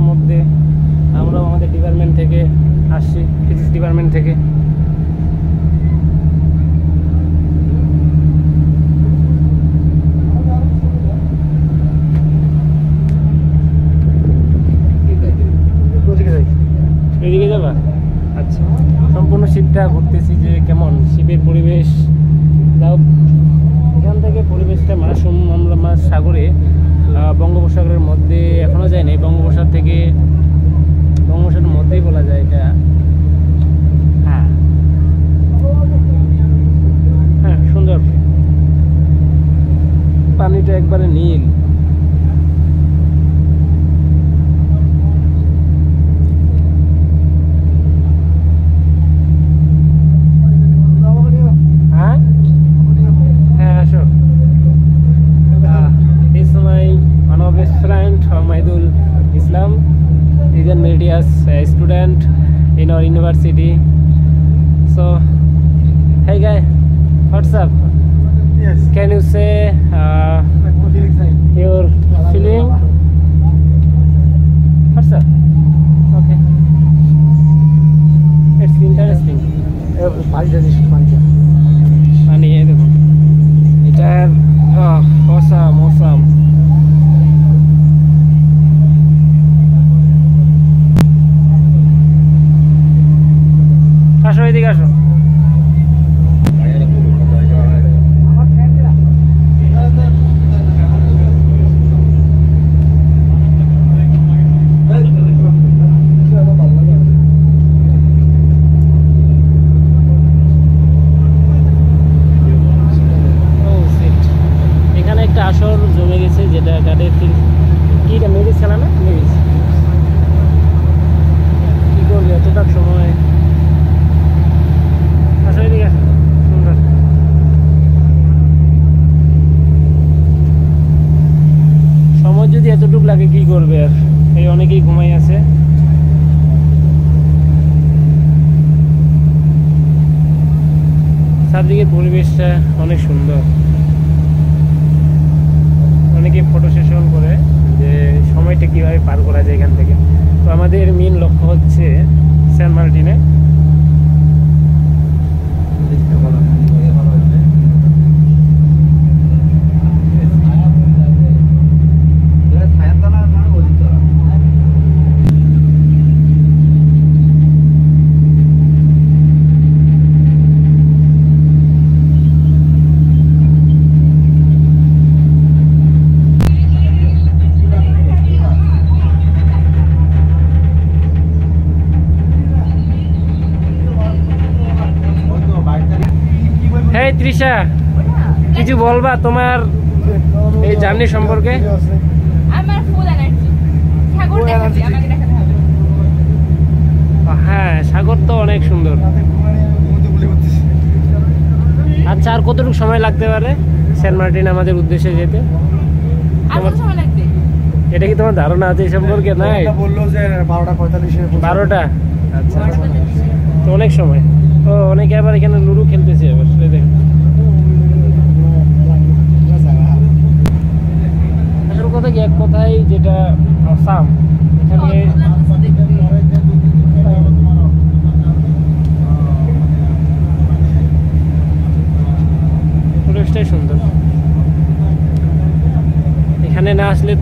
মধ্যে আমরাও আমাদের ডিপার্টমেন্ট থেকে আসছি, ফিজিক্স ডিপার্টমেন্ট থেকে। এদিকে যাবা? আচ্ছা, সম্পূর্ণ শিপটা ঘুরতেছি যে কেমন শিপের পরিবেশ। তাও এখান থেকে পরিবেশটা আমরা মাছ সাগরে বঙ্গোপসাগরের মধ্যে এখনো যায়নি। বঙ্গোপসাগর থেকে বঙ্গোপসাগরের মধ্যেই বলা যায় এটা। হ্যাঁ হ্যাঁ, সুন্দর, পানিটা একবারে নীল। Student in our university. So, hey guy, what's up? Yes. Can you say your feeling? What's up? Okay. It's interesting. পানি এই দেখুন, এটার awesome, awesome. আসো এদিকে আসো। এখানে একটা আসর জমে গেছে, যেটা গাড়ির কিটা মেরিজ খেলা না, মেরিজ কি করবে এতটা সময়। সুন্দর সময় যদি এতটুকু লাগে কি করবে আর, এই অনেকেই ঘুমাই আছে। চারদিকের পরিবেশটা অনেক সুন্দর। অনেকে ফটো সেশন করে যে সময়টা কিভাবে পার করা যায় এখান থেকে। তো আমাদের মেন লক্ষ্য হচ্ছে সেন্ট মার্টিনে। এই তৃষা, কিছু বলবা তোমার এই জার্নি সম্পর্কে? আমার ফুল এনার্জি, সাগর দেখাচ্ছি, আমাকে দেখাতে হবে। হ্যাঁ, সাগর তো অনেক সুন্দর। আচ্ছা, আর কতটুকু সময় লাগতে পারে সেন্ট মার্টিন আমাদের উদ্দেশ্যে যেতে? আর কত সময় লাগবে? এটা কি তোমার ধারণা আছে এই সম্পর্কে? নাই, বললো যে 12:45 12টা। আচ্ছা, তো অনেক সময়। ও, অনেকে আবার এখানে লুডো খেলতেছে এবার, দেখুন। আসল কথা কি, এক কথাই যেটা অসাম, এখানে পরিবেশটাই সুন্দর। এখানে না আসলে